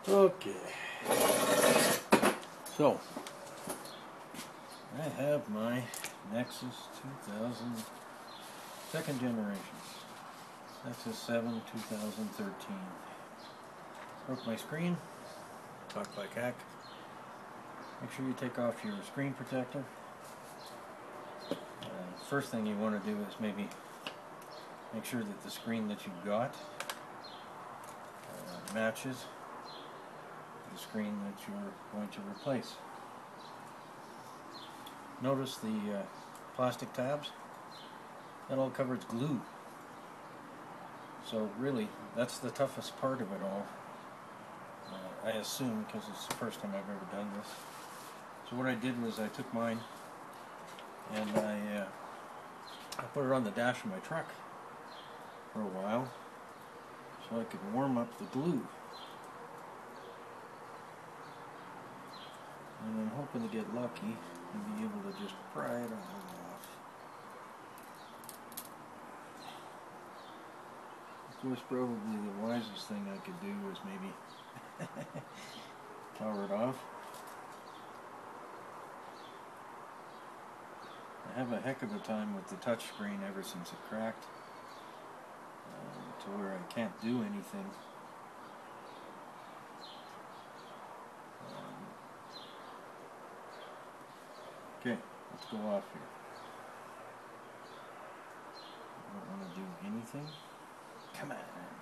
Okay, so I have my Nexus 2000 second generation, Nexus 7 2013. Broke my screen, talk like heck. Make sure you take off your screen protector. First thing you want to do is maybe make sure that the screen that you've got matches the screen that you're going to replace. Notice the plastic tabs, that all covers glue. So really, that's the toughest part of it all. I assume, because it's the first time I've ever done this. So what I did was I took mine and I put it on the dash of my truck for a while so I could warm up the glue. And I'm hoping to get lucky and be able to just pry it all off. Of course, probably the wisest thing I could do is maybe power it off. I have a heck of a time with the touch screen ever since it cracked, to where I can't do anything. Okay, let's go off here. I don't want to do anything. Come on,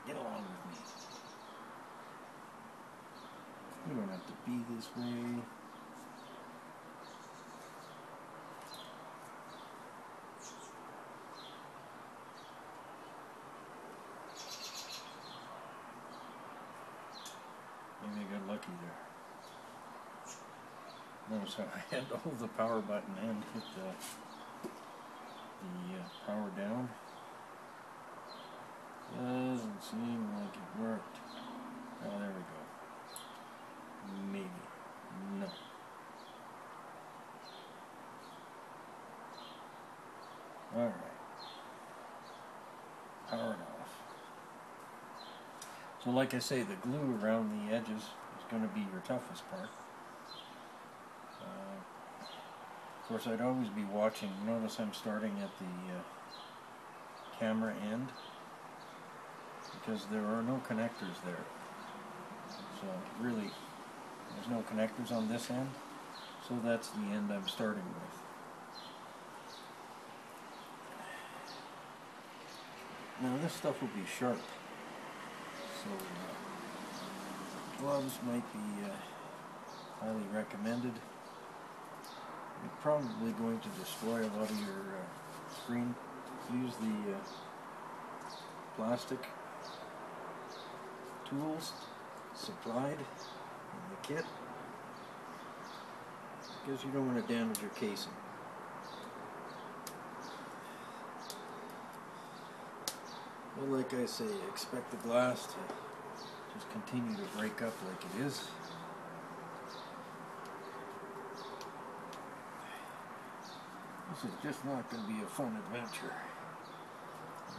get along with me. You don't have to be this way. Maybe I got lucky there. Notice how I had to hold the power button and hit the power down. Doesn't seem like it worked. Oh, there we go. Maybe. No. Alright. Power it off. So like I say, the glue around the edges is going to be your toughest part. Of course, I'd always be watching. Notice I'm starting at the camera end, because there are no connectors there. So really, there's no connectors on this end, so that's the end I'm starting with. Now this stuff will be sharp, so gloves might be highly recommended. You're probably going to destroy a lot of your screen. Use the plastic tools supplied in the kit, because you don't want to damage your casing. But like I say, expect the glass to just continue to break up like it is. This is just not going to be a fun adventure.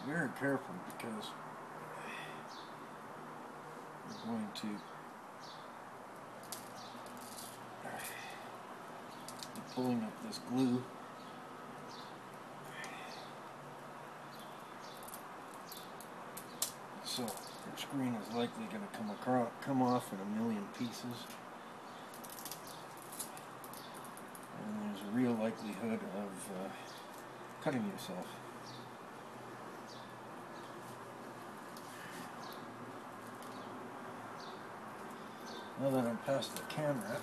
Be very careful, because we're going to be pulling up this glue. So your screen is likely going to come off in a million pieces. And there's a real likelihood of cutting yourself. Now that I'm past the camera, I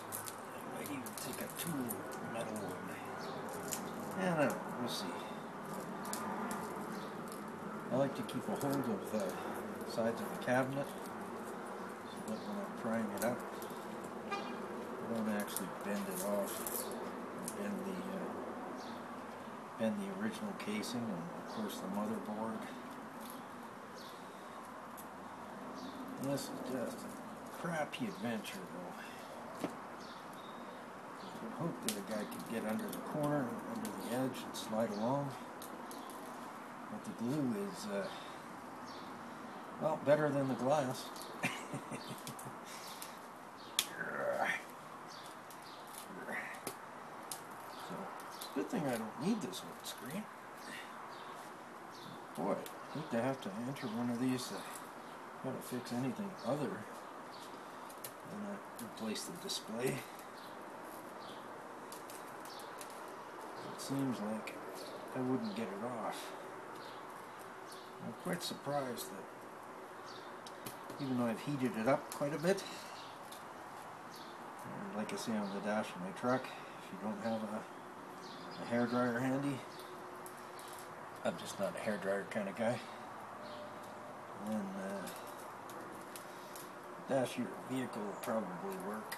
might even take a tool, metal one. And we'll see. I like to keep a hold of the sides of the cabinet, so that when I'm prying it up, I don't actually bend it off. Bend the original casing, and of course the motherboard. This is just a crappy adventure, though. I would hope that a guy could get under the corner, under the edge, and slide along. But the glue is, well, better than the glass. Good thing I don't need this one screen. Boy, I hate to have to enter one of these. Gotta fix anything other than replace the display. It seems like I wouldn't get it off. I'm quite surprised that even though I've heated it up quite a bit, and like I say on the dash of my truck, if you don't have a hairdryer handy, I'm just not a hairdryer kind of guy, then dash of your vehicle will probably work.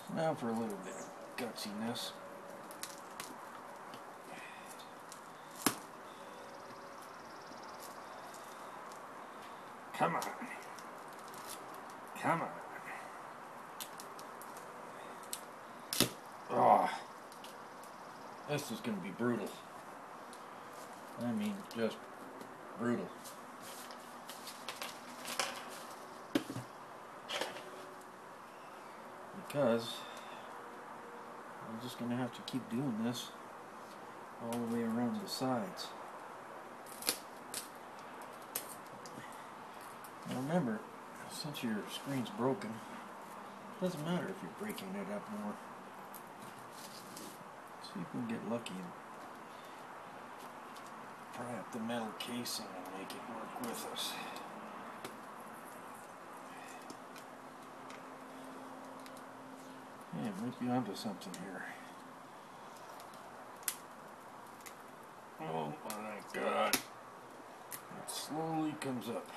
So now for a little bit of gutsiness. Come on. Come on. Oh, this is going to be brutal. I mean, just brutal. Because I'm just going to have to keep doing this all the way around the sides. Now remember, since your screen's broken, it doesn't matter if you're breaking it up more. See if we can get lucky and pry up the metal casing and make it work with us. Yeah, might be onto something here. Oh my God. It slowly comes up.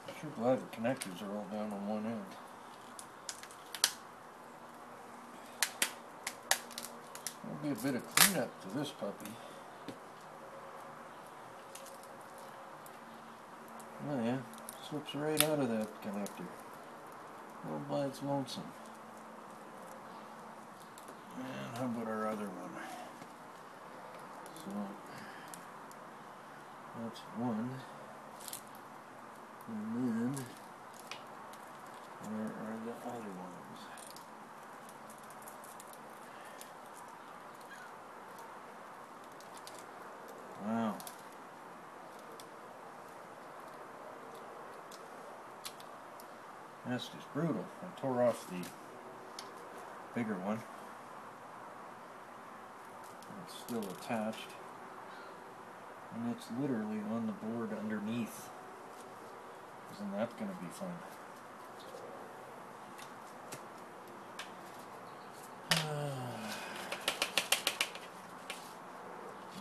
I'm sure glad the connectors are all down on one end. There'll be a bit of cleanup to this puppy. Oh yeah, slips right out of that connector. All by its lonesome. And how about our other one? So, that's one. And then, where are the other ones? Wow. That's just brutal. I tore off the bigger one. It's still attached. And it's literally on the board underneath. Isn't that going to be fun?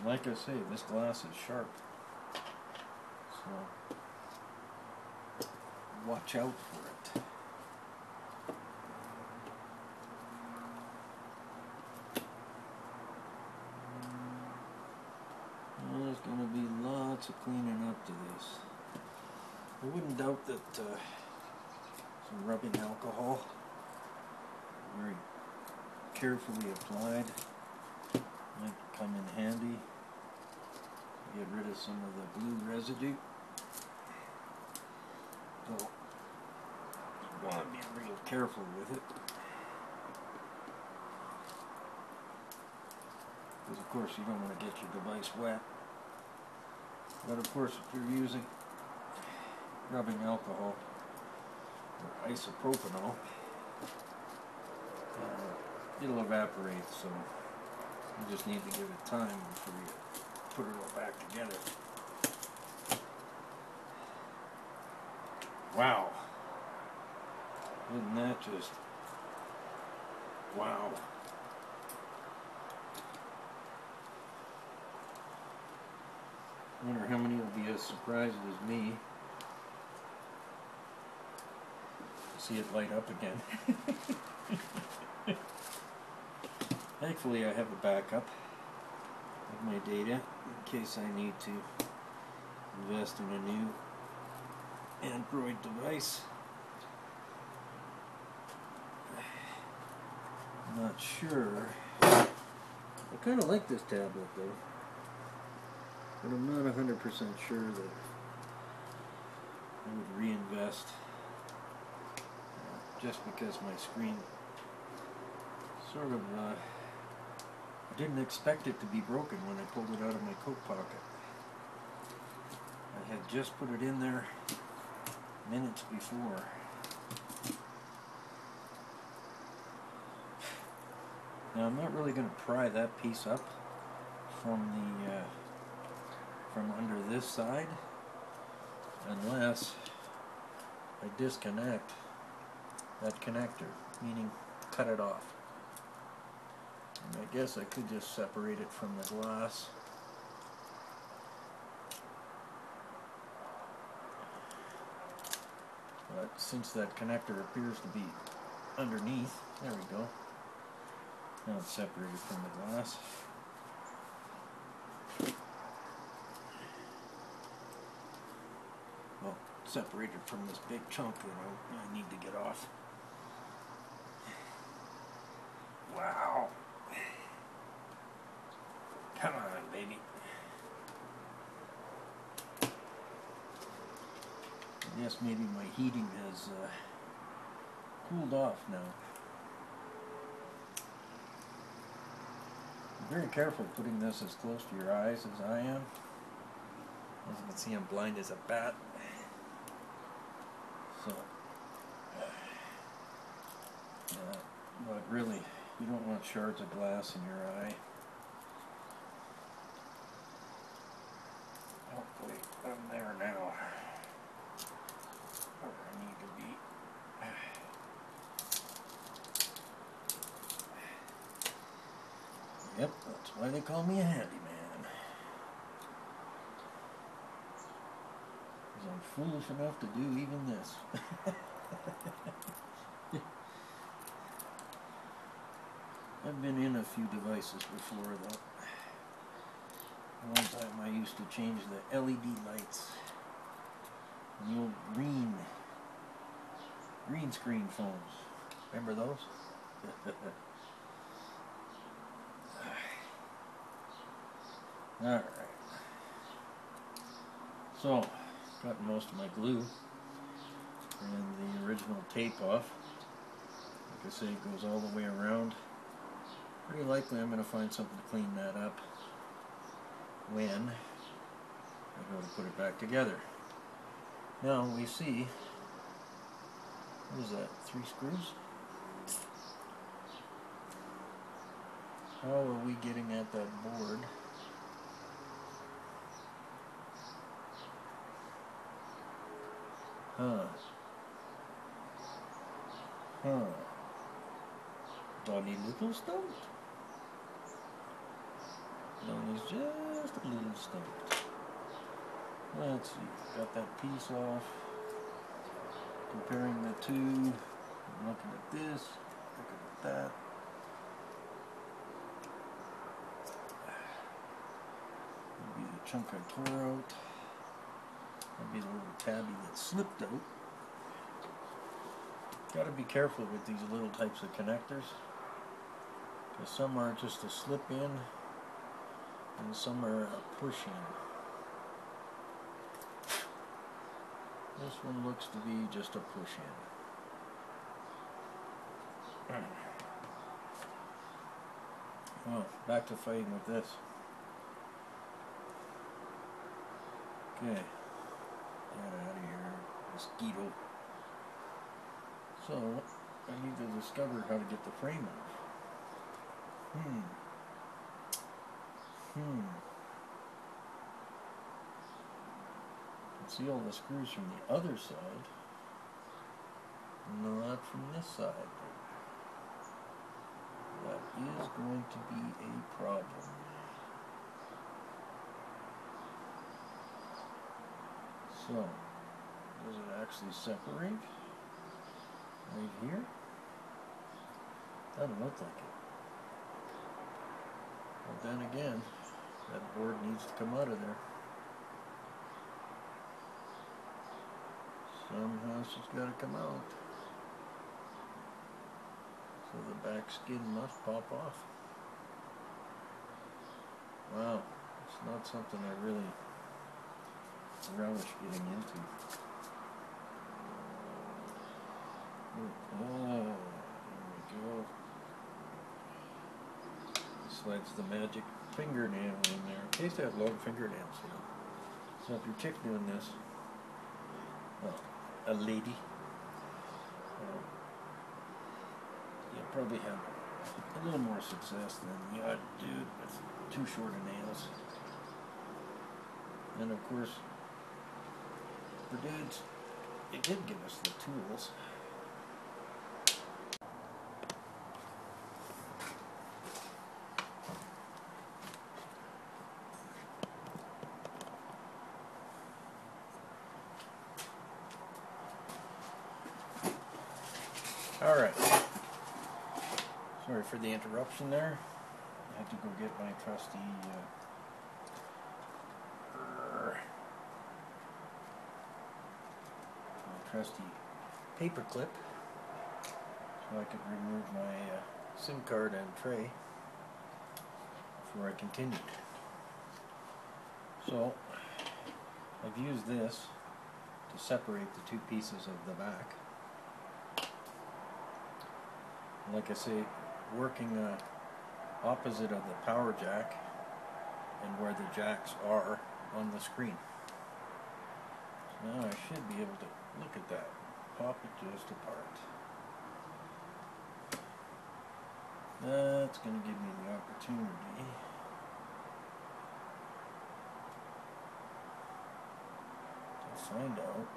Like I say, this glass is sharp. So, watch out for it. Well, there's going to be lots of cleaning up to this. I wouldn't doubt that some rubbing alcohol, very carefully applied, might come in handy. Get rid of some of the blue residue. So, you want to be real careful with it. Because of course you don't want to get your device wet. But of course if you're using rubbing alcohol or isopropanol, it'll evaporate, so you just need to give it time before you put it all back together. Wow. Isn't that just wow. I wonder how many will be as surprised as me to see it light up again. Thankfully I have a backup of my data in case I need to invest in a new Android device. I'm not sure. I kind of like this tablet though, but I'm not 100% sure that I would reinvest, just because my screen sort of, I didn't expect it to be broken when I pulled it out of my coat pocket. I had just put it in there minutes before. Now I'm not really going to pry that piece up from the from under this side unless I disconnect that connector, meaning cut it off. And I guess I could just separate it from the glass. But since that connector appears to be underneath, there we go. Now it's separated from the glass. Well, separated from this big chunk that I need to get off. Wow. Come on, baby. I guess maybe my heating has cooled off now. Be very careful putting this as close to your eyes as I am. As you can see, I'm blind as a bat. So, but really, you don't want shards of glass in your eye. Hopefully, I'm there now. Where I need to be. Yep, that's why they call me a handyman. Because I'm foolish enough to do even this. I've been in a few devices before though. One time I used to change the LED lights. The old green screen phones. Remember those? Alright. So, got most of my glue and the original tape off. Like I say, it goes all the way around. Pretty likely I'm going to find something to clean that up when I go to put it back together. Now we see, what is that, 3 screws? How are we getting at that board? Donnie little stumped. Donnie's just a little stumped. Let's see, got that piece off. Comparing the two, I'm looking at this, looking at that. Maybe the chunk I tore out. Maybe the little tabby that slipped out. Got to be careful with these little types of connectors, because some are just a slip in and some are a push in. This one looks to be just a push in. Well, back to fighting with this. Okay, get out of here, mosquito. So, I need to discover how to get the frame off. See all the screws from the other side, not from this side. That is going to be a problem. So, does it actually separate right here? Doesn't look like it. But then again, that board needs to come out of there. Somehow it's just got to come out. So the back skin must pop off. Wow, it's not something I really relish getting into. There we go. Slides the magic fingernail in there. In case I have long fingernails, you know. So if your chick's doing this, well, a lady, you'll probably have a little more success than the odd dude with too short of nails. And of course, for dudes, it did give us the tools. Alright, sorry for the interruption there. I had to go get my trusty paper clip so I could remove my SIM card and tray before I continued. So I've used this to separate the two pieces of the back. Like I say, working opposite of the power jack and where the jacks are on the screen. So now I should be able to look at that, pop it just apart. That's going to give me the opportunity to find out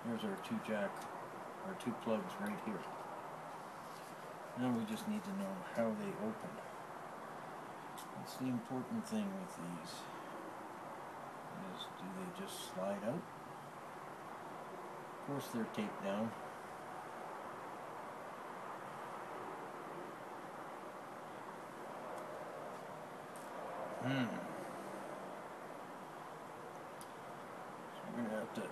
here's our two plugs right here. Now we just need to know how they open. That's the important thing with these, is do they just slide out? Of course they're taped down. So we're going to have to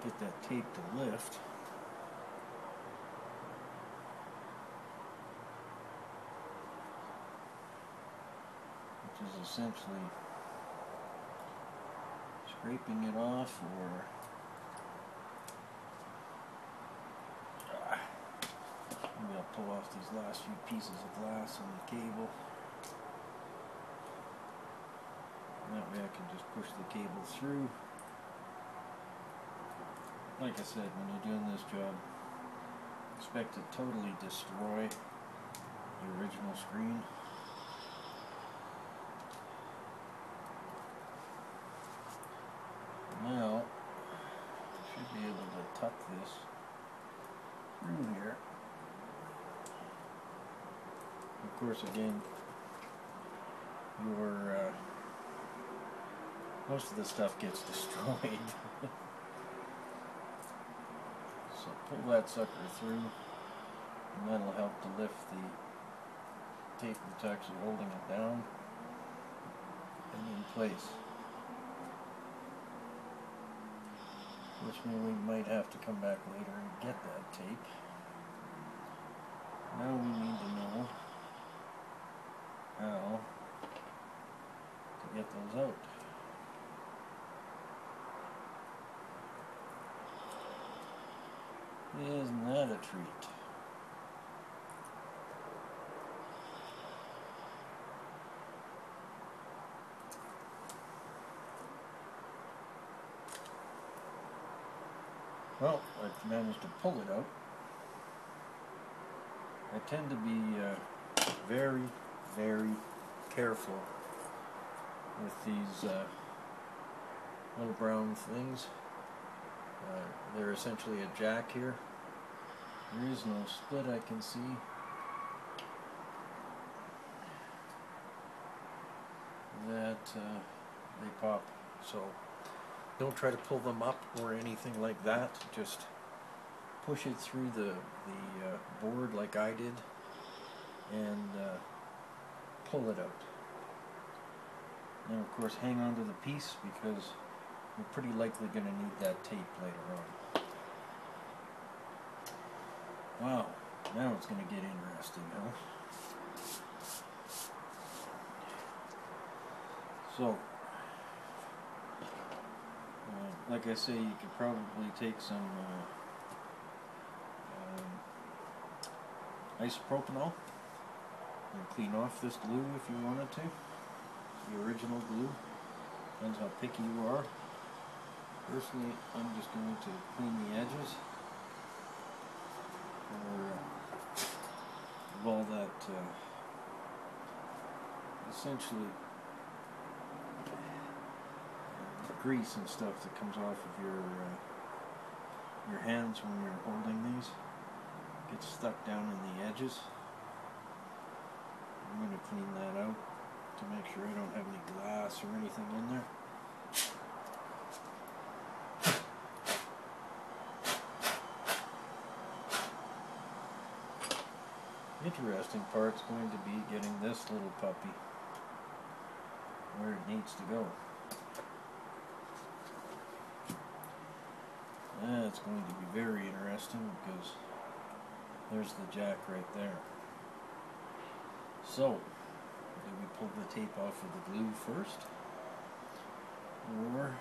get that tape to lift. Which is essentially scraping it off, or maybe I'll pull off these last few pieces of glass on the cable. And that way I can just push the cable through. Like I said, when you're doing this job, expect to totally destroy the original screen. Now, I should be able to tuck this through here. Of course, again, most of the stuff gets destroyed. So pull that sucker through, and that'll help to lift the tape that's actually holding it down and in place. Which means we might have to come back later and get that tape. Now we need to know how to get those out. Isn't that a treat? Well, I've managed to pull it out. I tend to be very, very careful with these little brown things. They're essentially a jack here. There is no split I can see. That they pop. So don't try to pull them up or anything like that. Just push it through the board like I did and pull it out. And of course hang on to the piece, because we're pretty likely going to need that tape later on. Wow, now it's going to get interesting, huh? So like I say, you could probably take some isopropanol and clean off this glue if you wanted to. The original glue. Depends how picky you are. Personally, I'm just going to clean the edges of all that essentially grease and stuff that comes off of your hands when you're holding these. Gets stuck down in the edges. I'm going to clean that out to make sure I don't have any glass or anything in there. The interesting part's going to be getting this little puppy where it needs to go. That's going to be very interesting because there's the jack right there. So, do we pull the tape off of the glue first? Or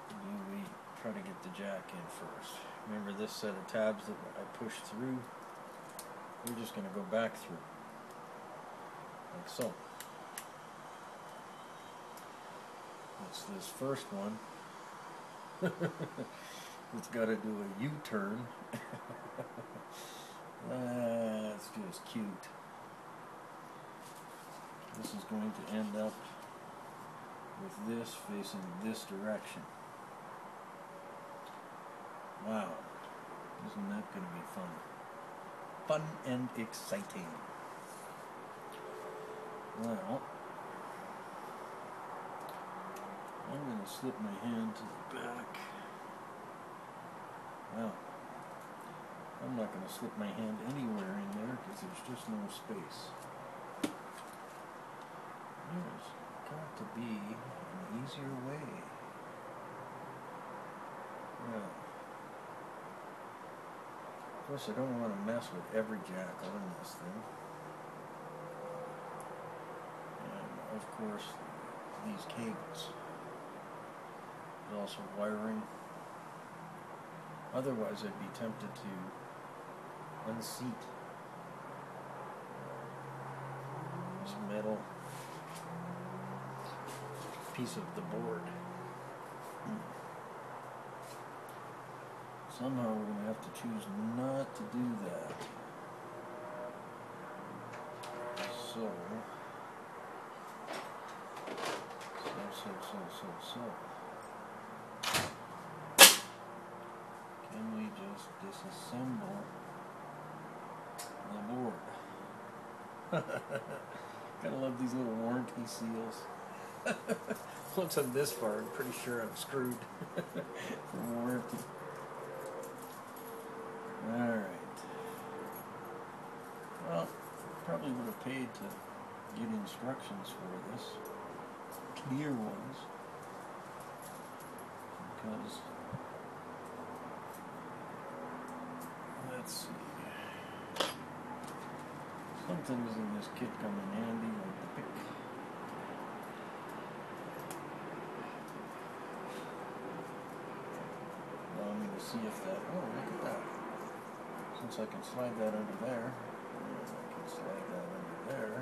do we try to get the jack in first? Remember this set of tabs that I pushed through? We're just going to go back through. Like so. That's this first one. It's got to do a U-turn. That's just cute. This is going to end up with this facing this direction. Wow. Isn't that going to be fun? Fun and exciting. Well, I'm going to slip my hand to the back. Well, I'm not going to slip my hand anywhere in there because there's just no space. There's got to be an easier way. Well, of course I don't want to mess with every jack on this thing. And of course these cables. There's also wiring. Otherwise I'd be tempted to unseat this metal piece of the board. Somehow we're going to have to choose not to do that. So. Can we just disassemble the board? Gotta love these little warranty seals. Once I'm this far, I'm pretty sure I'm screwed for warranty. Alright. Well, probably would have paid to get instructions for this. Clear ones. Because, let's see. Some things in this kit come in handy, like the pick. Allow me to see if that, oh, look at that. Since I can slide that under there, and I can slide that under there,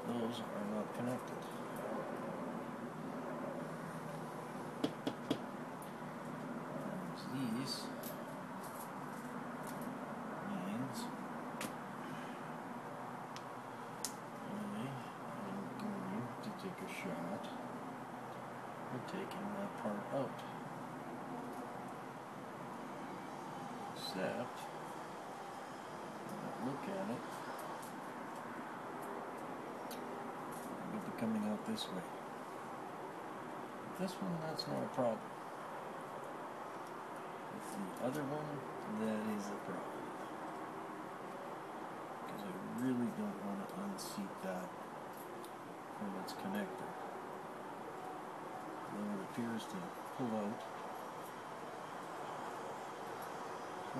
those are not connected. These means I am going to take a shot at taking that part out. Except, look at it, it would be coming out this way. This one, that's not a problem. With the other one, that is a problem. Because I really don't want to unseat that from its connector. Though it appears to pull out.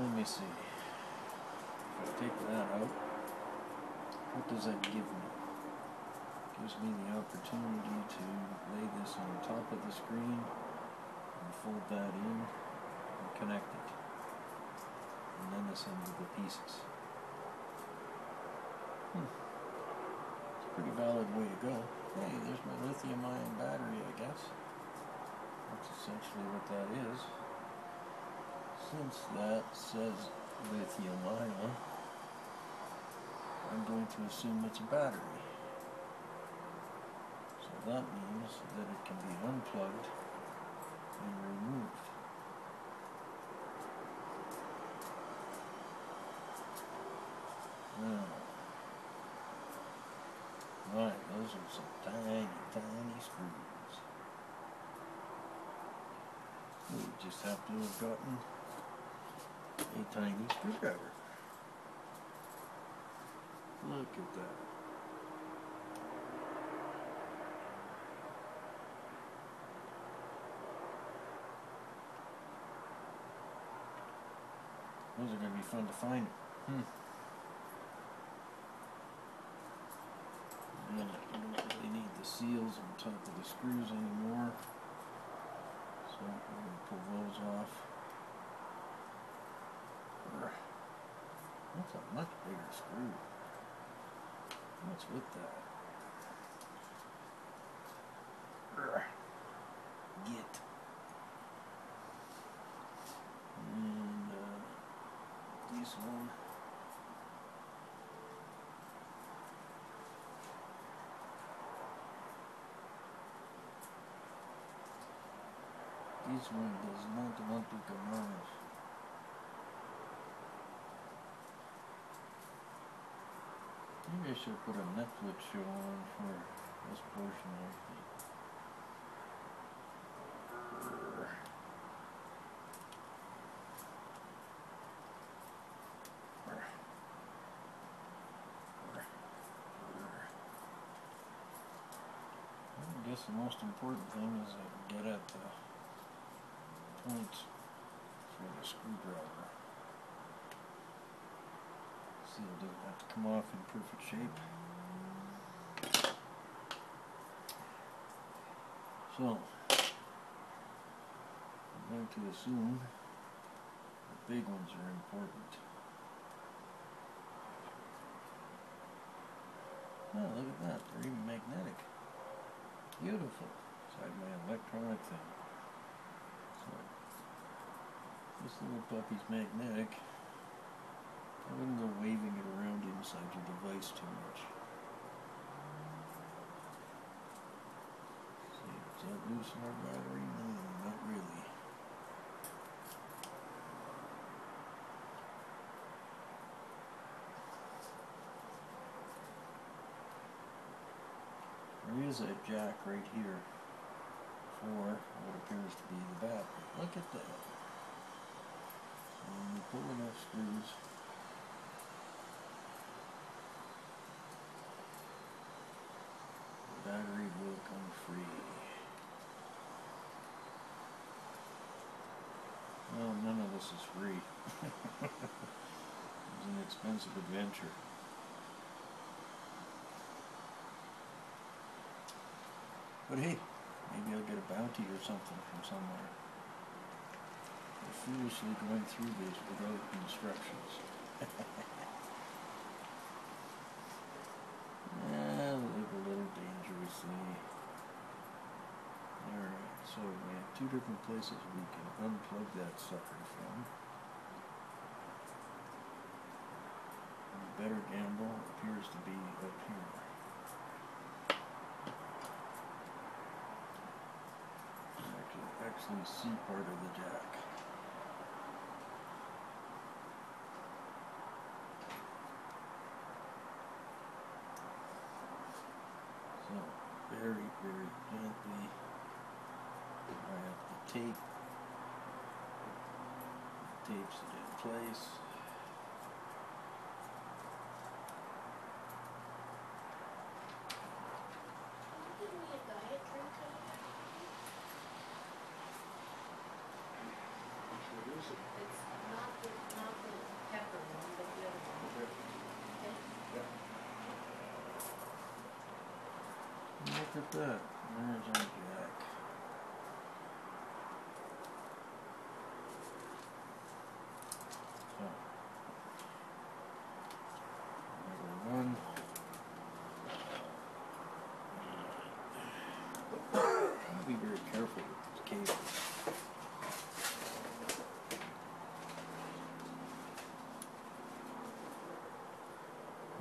Let me see. If I take that out, what does that give me? gives me the opportunity to lay this on top of the screen and fold that in and connect it, and then assemble the pieces. It's a pretty valid way to go. Hey, there's my lithium-ion battery, I guess. That's essentially what that is. Since that says lithium-ion, I'm going to assume it's a battery. So that means that it can be unplugged and removed. Now, right, those are some tiny, tiny screws. We just have to have gotten a tiny screwdriver. Look at that. Those are going to be fun to find. And you don't really need the seals on top of the screws anymore. So I'm going to pull those off. That's a much bigger screw. What's with that? Get. And this one. This one does not want to come out. Maybe I should put a Netflix show on for this portion of the... I guess the most important thing is to get at the point for the screwdriver. See, it doesn't have to come off in perfect shape. So, I'm going to assume the big ones are important. Oh, look at that, they're even magnetic. Beautiful. Inside my electronic thing. So, this little puppy's magnetic. I wouldn't go waving it around inside your device too much. See, does that loosen our battery? No, not really. There is a jack right here for what appears to be the battery. Look at that. And when you pull enough screws, the battery will come free. Well, none of this is free. It's an expensive adventure. But hey, maybe I'll get a bounty or something from somewhere for foolishly going through this without instructions. Yeah, look a little dangerously. Alright, so we have two different places we can unplug that sucker from. And the better gamble appears to be up here. Actually see part of the jack. So, very, very gently, I have to tape. Tapes it in place. Look at that. There's our jack. So, number one. I'll be very careful with this cable.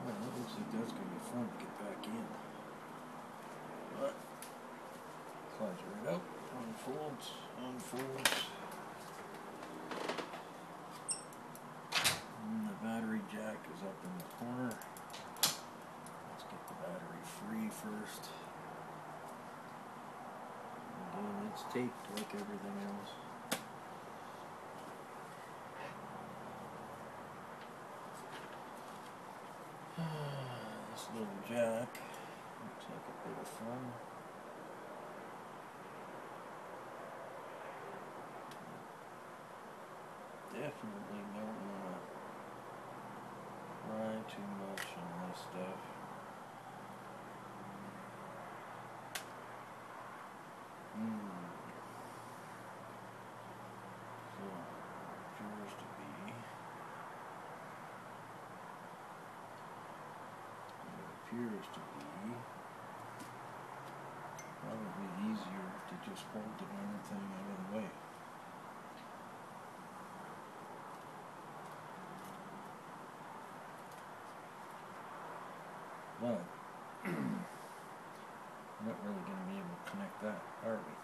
Well, that looks like that's going to be fun to get back in. But, slides right out, unfolds, unfolds. And the battery jack is up in the corner. Let's get the battery free first. Again, it's taped like everything else. This little jack looks like a bit of fun. Definitely don't want to pry too much on this stuff. So, appears to be. It appears to be probably easier to just hold the darn thing out of the way. Well, we're not really going to be able to connect that, are we?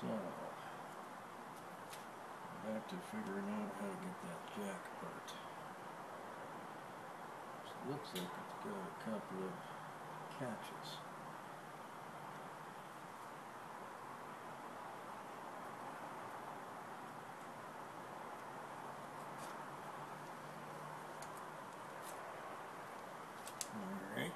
So, back to figuring out how to get that jack apart. It looks like it's got a couple of catches. Alright.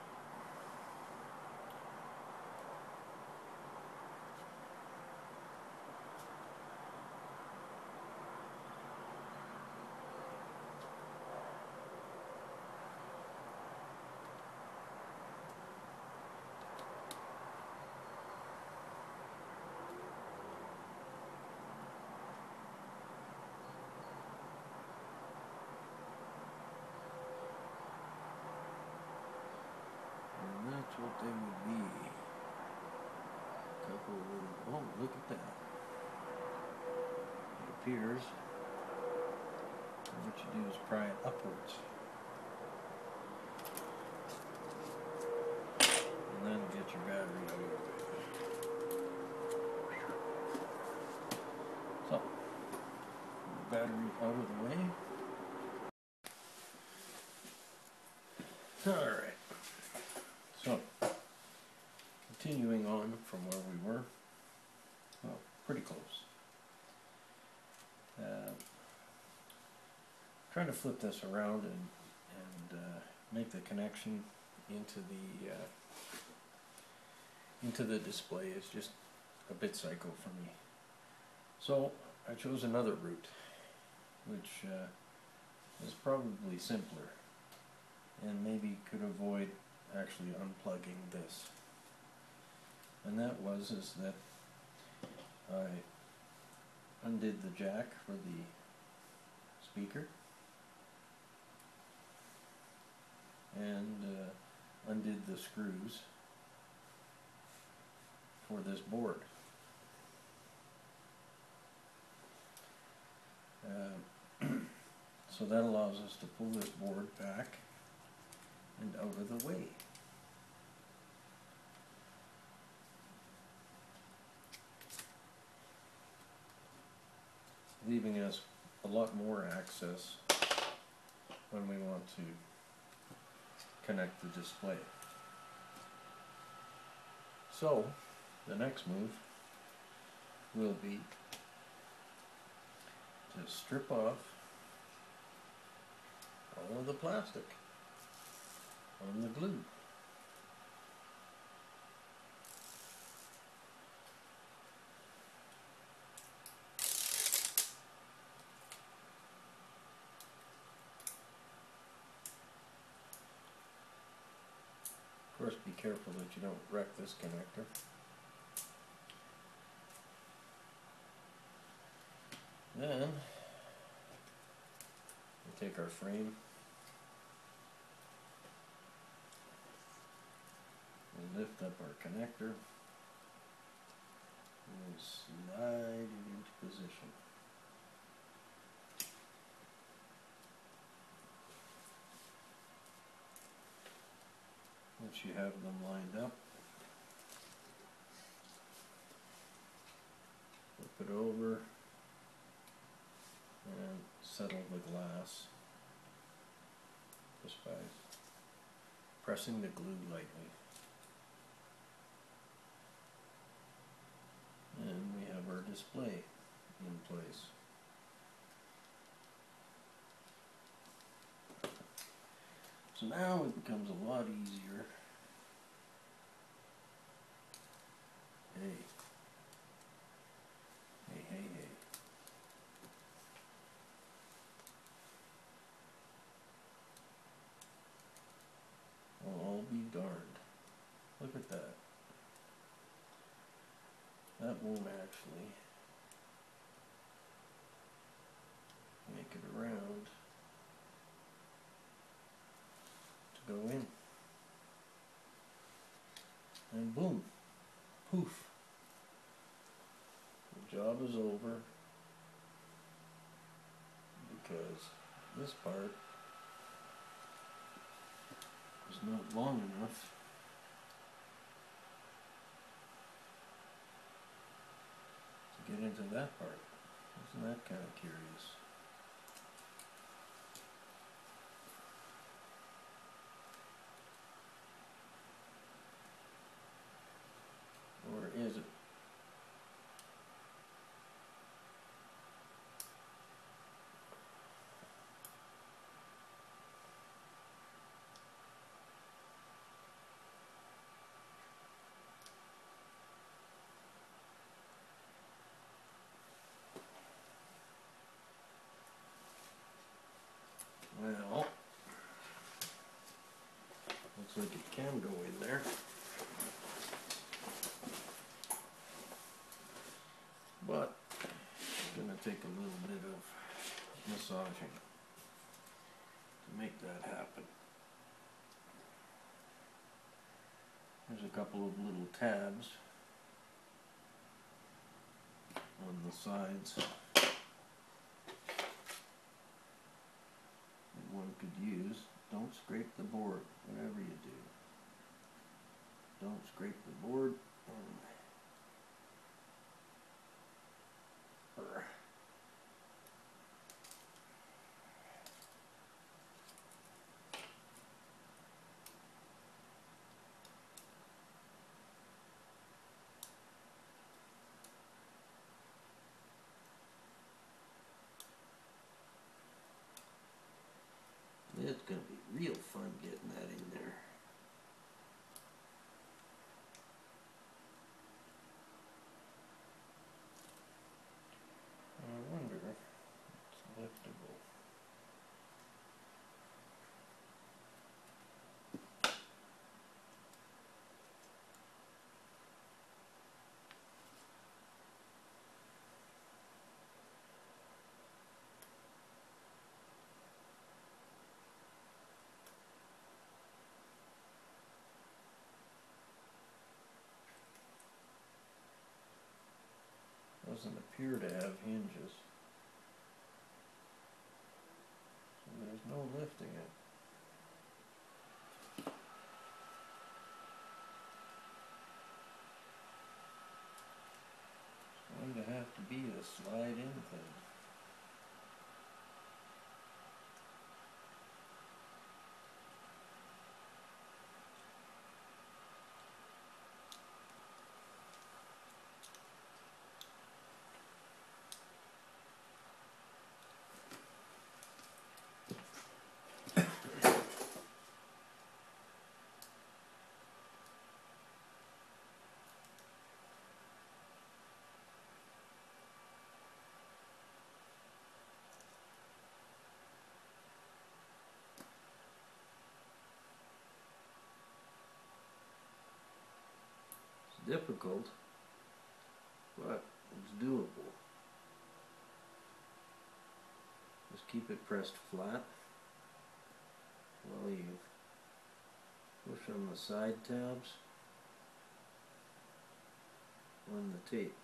That's what they would be. A couple of little, oh, look at that. It appears what you do is pry it upwards. And then get your battery out of the way. So, battery out of the way. Alright. So, continuing on from where we were, well, pretty close. Trying to flip this around and make the connection into the display is just a bit psycho for me. So I chose another route, which is probably simpler and maybe could avoid actually unplugging this. And that is that I undid the jack for the speaker and undid the screws for this board. So that allows us to pull this board back and out of the way. Leaving us a lot more access when we want to connect the display. So, the next move will be to strip off all of the plastic on the glue. course, be careful that you don't wreck this connector. Then we take our frame, we'll lift up our connector, and we'll slide it into position. Once you have them lined up, flip it over and settle the glass just by pressing the glue lightly. And we have our display in place. So now it becomes a lot easier. Hey. Hey, hey, hey. Well, I'll be darned. Look at that. That won't actually make it around to go in. And boom. Poof. The job is over because this part is not long enough to get into that part. Isn't that kind of curious? Or is it? Well, looks like it can go in there. But it's going to take a little bit of massaging to make that happen. There's a couple of little tabs on the sides that one could use. Don't scrape the board, whatever you do. Don't scrape the board. It's going to be real fun getting that in there. I wonder if it's liftable. Doesn't appear to have hinges, so there's no lifting it. It's going to have to be a slide-in thing. difficult, but it's doable. Just keep it pressed flat while you push on the side tabs on the tape.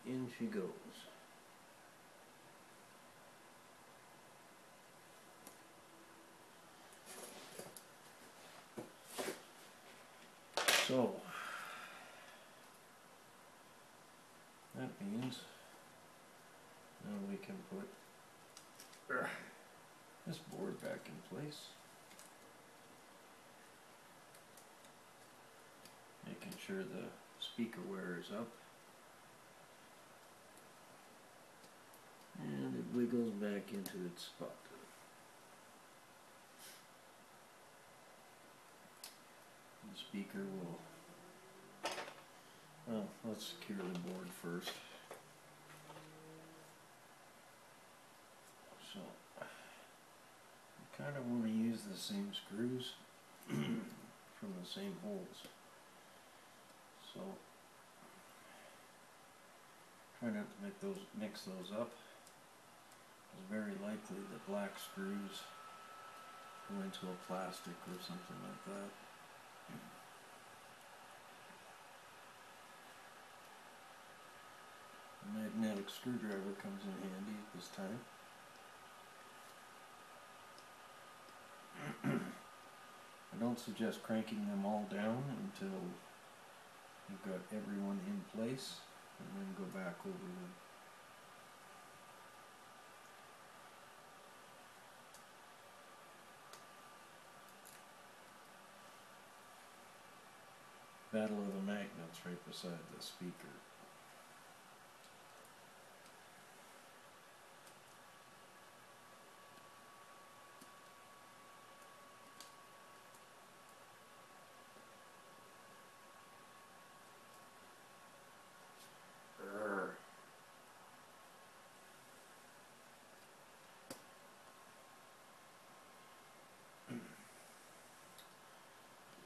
And in she goes. So that means now we can put this board back in place, making sure the speaker wire is up, and it wiggles back into its spot. The speaker will, well, let's secure the board first. So, you kind of want to use the same screws from the same holes. So, try not to mix those up. It's very likely that black screws go into a plastic or something like that. A magnetic screwdriver comes in handy at this time. I don't suggest cranking them all down until you've got everyone in place, and then go back over them. Battle of the magnets right beside the speaker.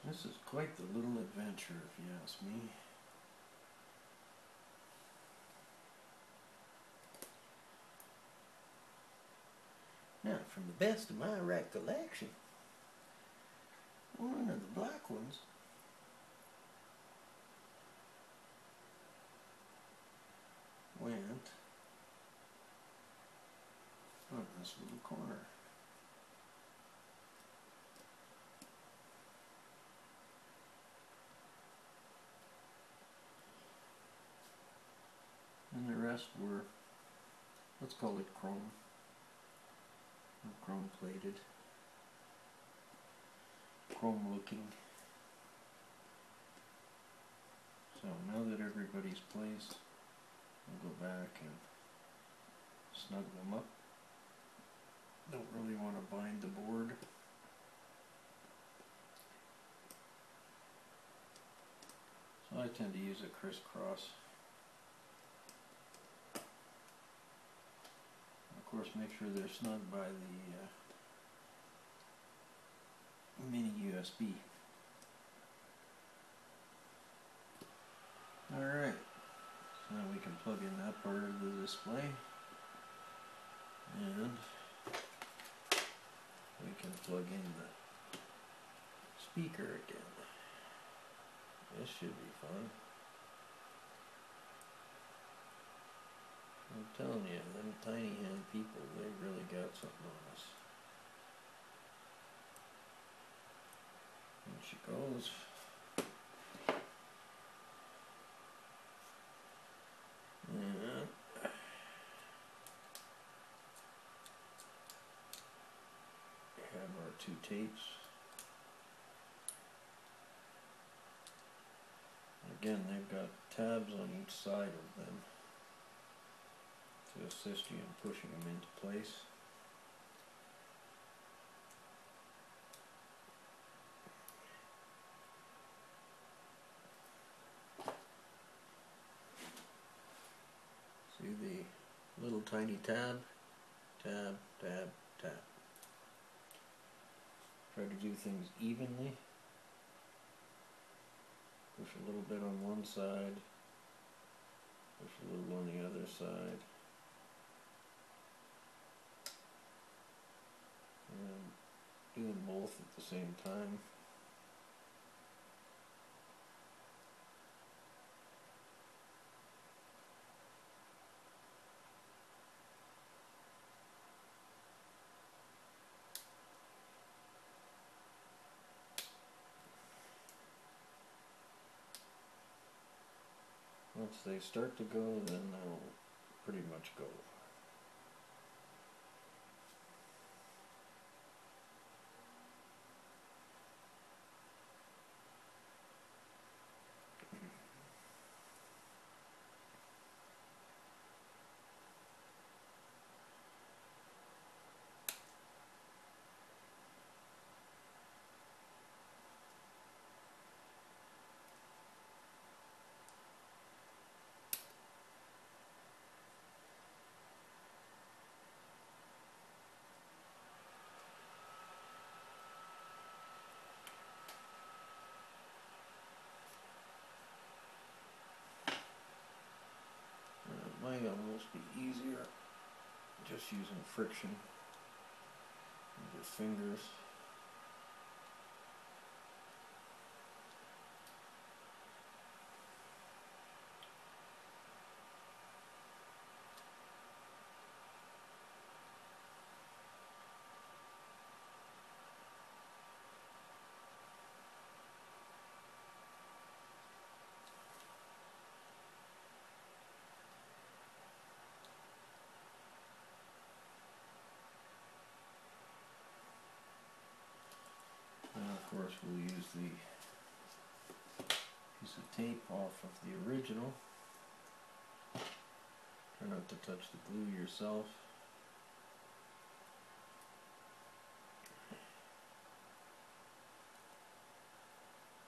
This is quite the little adventure, if you ask me. Now, from the best of my recollection, one of the black ones went on this little corner. And the rest were, let's call it chrome, or chrome plated, chrome looking. So now that everybody's placed, we'll go back and snug them up. Don't really want to bind the board. So I tend to use a crisscross. Of course, make sure they're snug by the mini USB. Alright, so now we can plug in that part of the display, and we can plug in the speaker again. This should be fun. I'm telling you, them tiny hand people, they really got something on us. And she goes. And we have our two tapes. Again, they've got tabs on each side of them to assist you in pushing them into place. See the little tiny tab, tab, tab, tab. Try to do things evenly. Push a little bit on one side, push a little on the other side. And doing both at the same time. Once they start to go, then they'll pretty much go. It might almost be easier just using friction with your fingers. And of course we'll use the piece of tape off of the original. Try not to touch the glue yourself.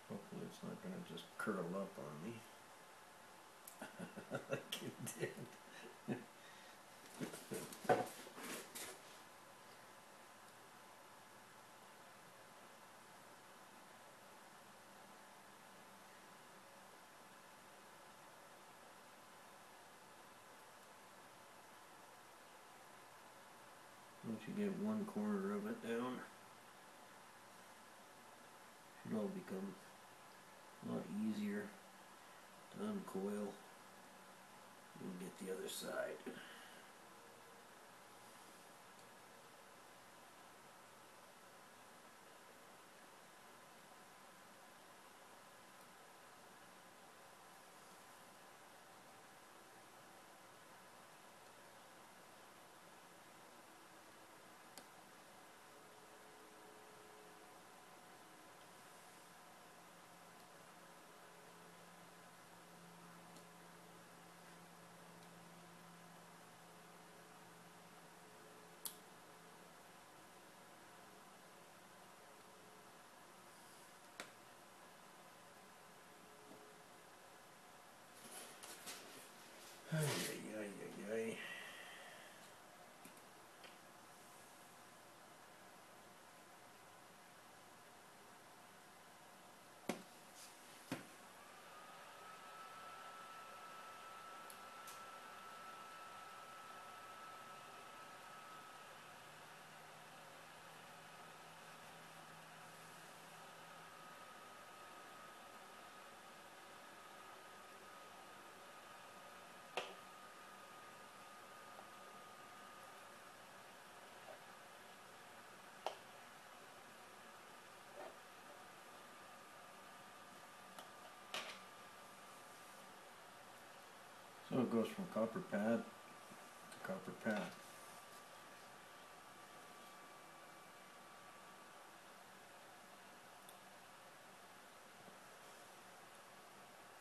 Hopefully it's not going to just curl up on me. Like it did. Once you get one corner of it down, it'll all become a lot easier to uncoil and get the other side. Ay, ay, ay, ay, ay. So it goes from copper pad to copper pad.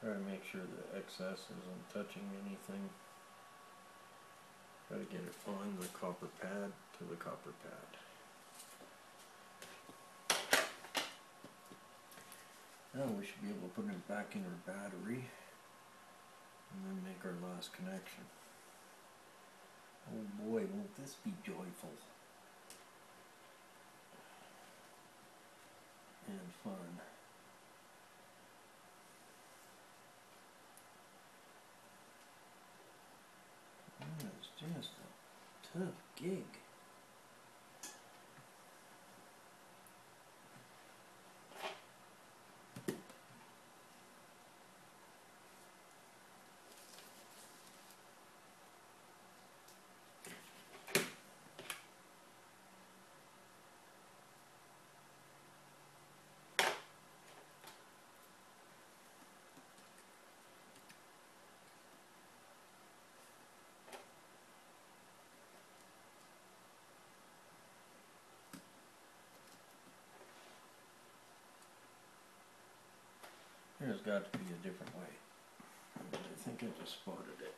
Try to make sure the excess isn't touching anything. Try to get it on the copper pad to the copper pad. Now we should be able to put it back in our battery and then make our last connection. Oh boy, won't this be joyful and fun. tough gig. There's got to be a different way. But I think I just spotted it.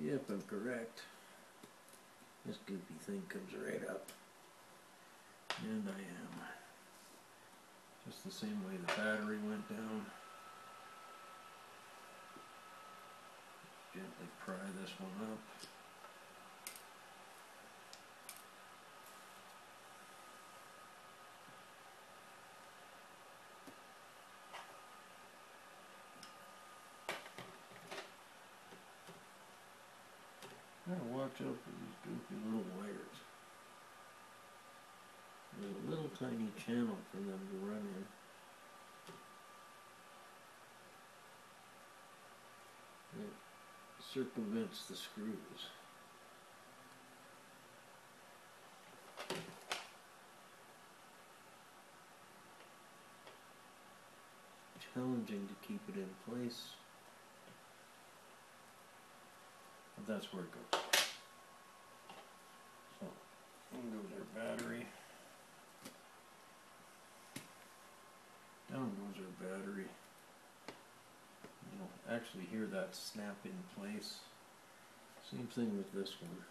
Yep, I'm correct. This goopy thing comes right up. And I am. Just the same way the battery went down. Gently pry this one up. Gotta watch out for these goofy little wires. There's a little tiny channel for them to run in. It circumvents the screws. Challenging to keep it in place. But that's where it goes. So, in goes our battery. Down goes our battery. You'll actually hear that snap in place. Same thing with this one.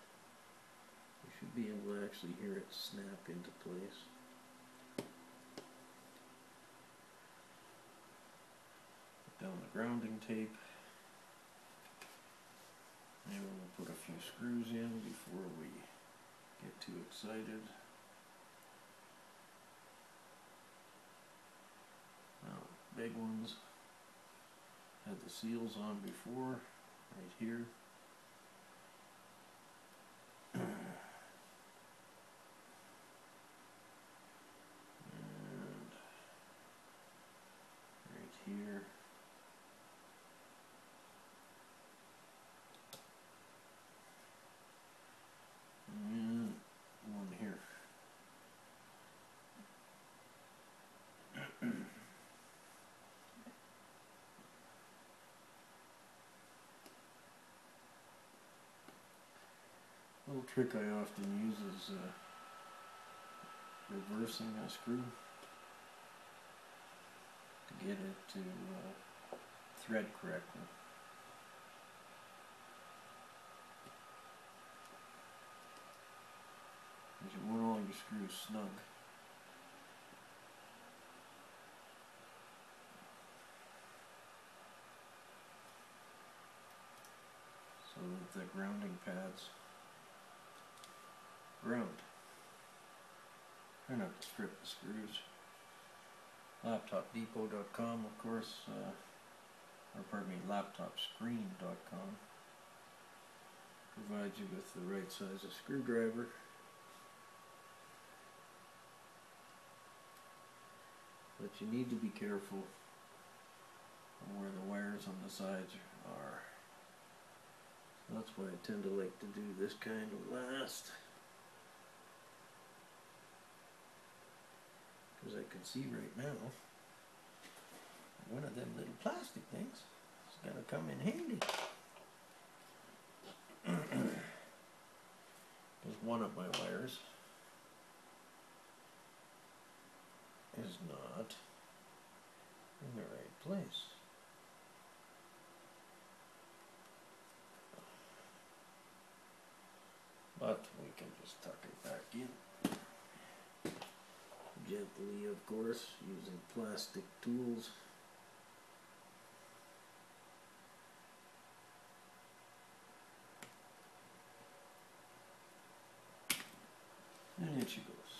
You should be able to actually hear it snap into place. Put down the grounding tape. Maybe we'll put a few screws in before we get too excited. Now, big ones had the seals on before, right here. And right here. And one here. Little trick I often use is reversing a screw to get it to thread correctly. Because you want all your screws snug. So that the grounding pads ground. Try not to strip the screws. LaptopDepot.com, of course, or pardon me, LaptopScreen.com provides you with the right size of screwdriver. But you need to be careful on where the wires on the sides are. That's why I tend to like to do this kind of last. Because I can see right now, one of them little plastic things is going to come in handy. Because one of my wires is not in the right place. But we can just tuck it back in. Gently, of course, using plastic tools. And in she goes.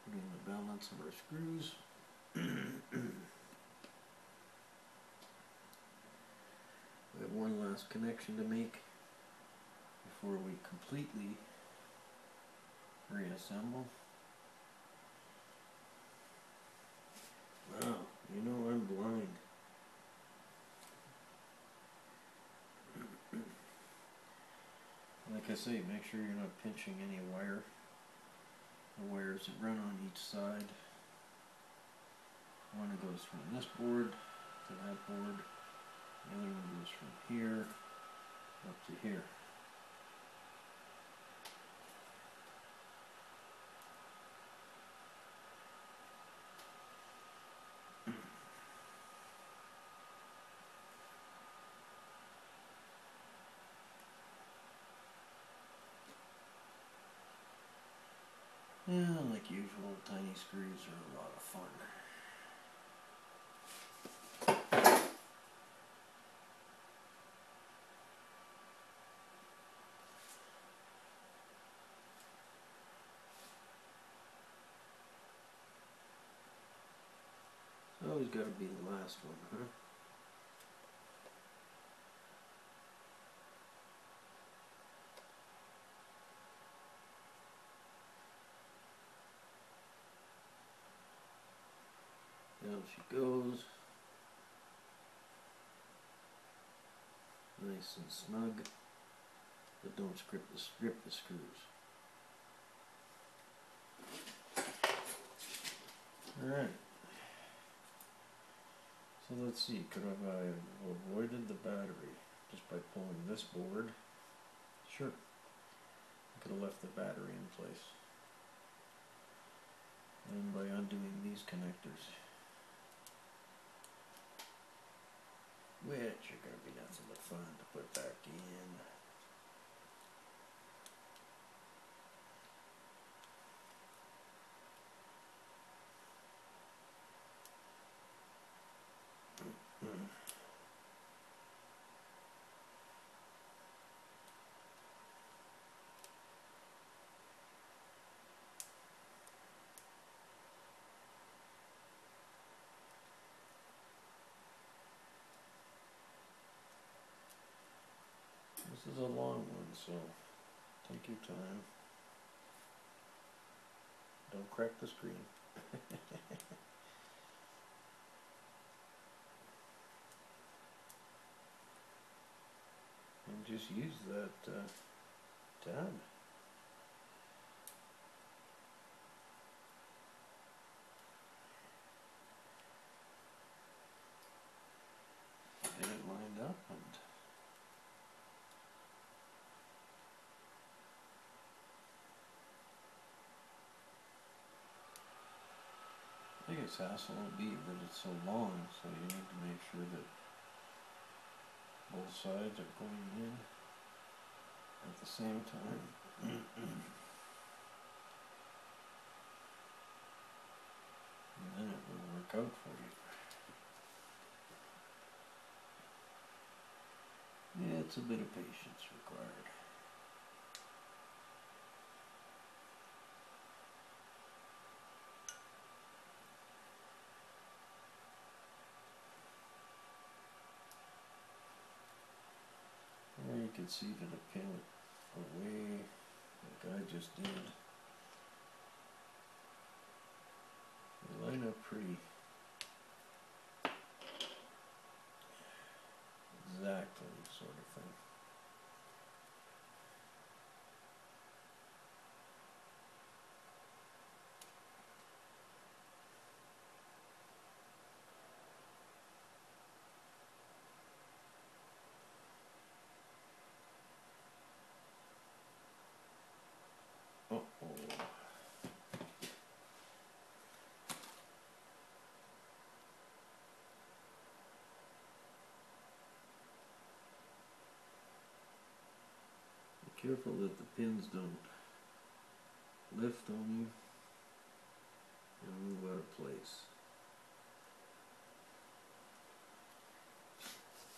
Put in the balance of our screws. We have last connection to make before we completely reassemble. Wow, you know I'm blind. Like I say, make sure you're not pinching any wire. The wires that run on each side. One goes from this board to that board. The other one goes from here up to here. Yeah, like usual, tiny screws are a lot of fun. It's always got to be the last one, huh? Down she goes. Nice and snug, but don't strip the screws. Alright. So let's see, could have I avoided the battery just by pulling this board? Sure. I could have left the battery in place. And by undoing these connectors, which are going to be nothing but fun to put back in. This is a long one, so take your time. Don't crack the screen. And just use that tab. Get it lined up and the biggest hassle will be that it's so long, so you need to make sure that both sides are going in at the same time. And then it will work out for you. Yeah, it's a bit of patience required. Or you can see that a pin away, like I just did. They line up pretty exactly, sort of thing. Uh-oh. Be careful that the pins don't lift on you and move out of place.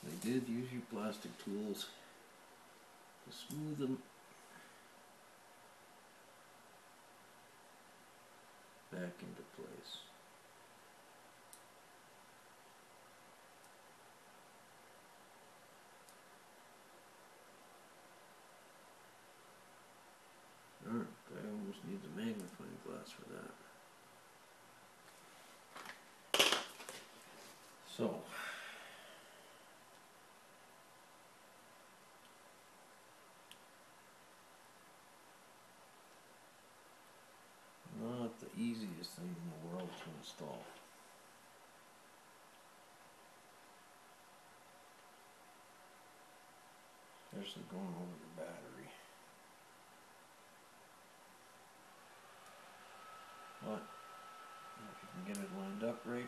I did use your plastic tools to smooth them back into place. So, not the easiest thing in the world to install. Especially going over the battery. But if you can get it lined up right,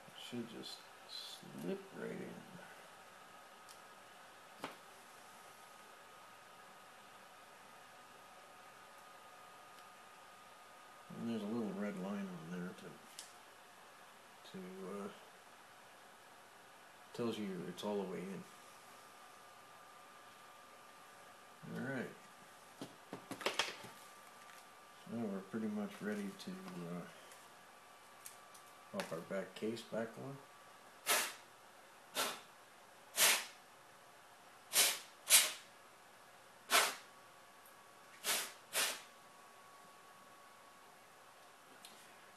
it should just slip right in. And there's a little red line on there to tells you it's all the way in. Alright. So we're pretty much ready to pop our back case back on.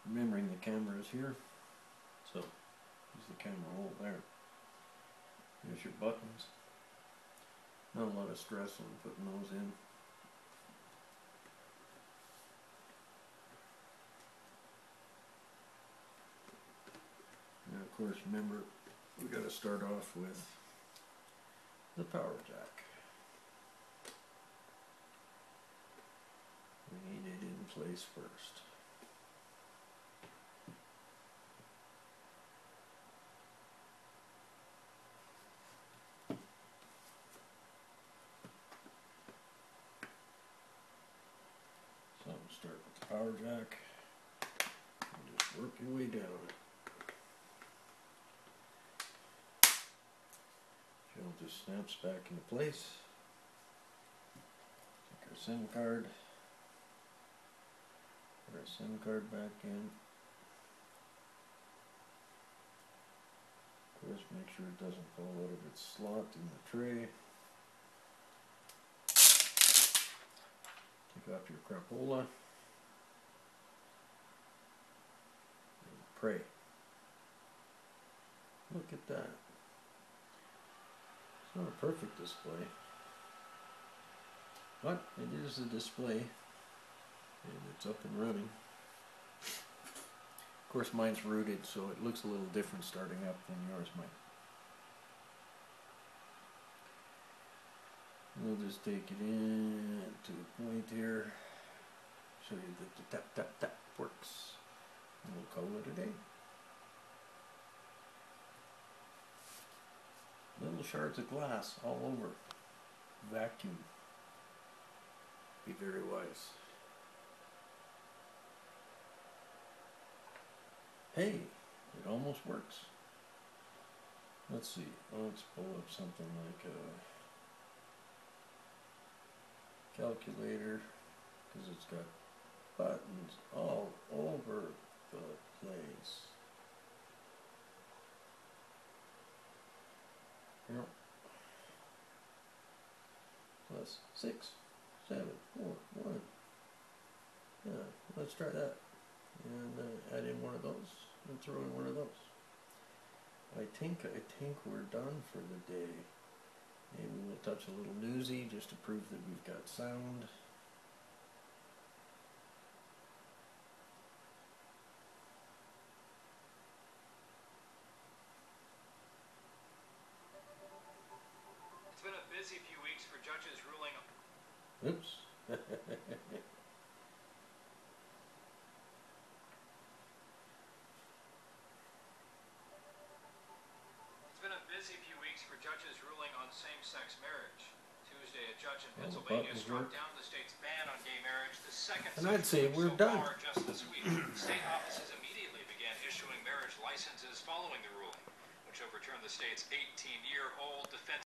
Remembering the camera is here, so use the camera hole there. There's your buttons. Not a lot of stress on putting those in. And of course, remember, we got to start off with the power jack. We need it in place first. So start with the power jack and just work your way down it. It just snaps back into place. Take our SIM card. Put our SIM card back in. Of course, make sure it doesn't fall out of its slot in the tray. Take off your crapola. And pray. Look at that. It's not a perfect display, but it is a display, and it's up and running. Of course, mine's rooted, so it looks a little different starting up than yours might. We'll just take it in to a point here, show you that the tap tap tap works, and we'll call it a day. Little shards of glass all over. Vacuum. Be very wise. Hey, it almost works. Let's see. Let's pull up something like a calculator, because it's got buttons all over the place. Yep. Plus 6, 7, 4, 1. Yeah, let's try that. And add in one of those and throw in one of those. I think we're done for the day. Maybe we'll touch a little newsy just to prove that we've got sound. Busy few weeks for judges ruling. Oops. It's been a busy few weeks for judges ruling on same-sex marriage. Tuesday, a judge in Pennsylvania struck down the state's ban on gay marriage, the second and I'd say we're so done. far just this week. State offices immediately began issuing marriage licenses following the ruling, which overturned the state's 18-year-old defense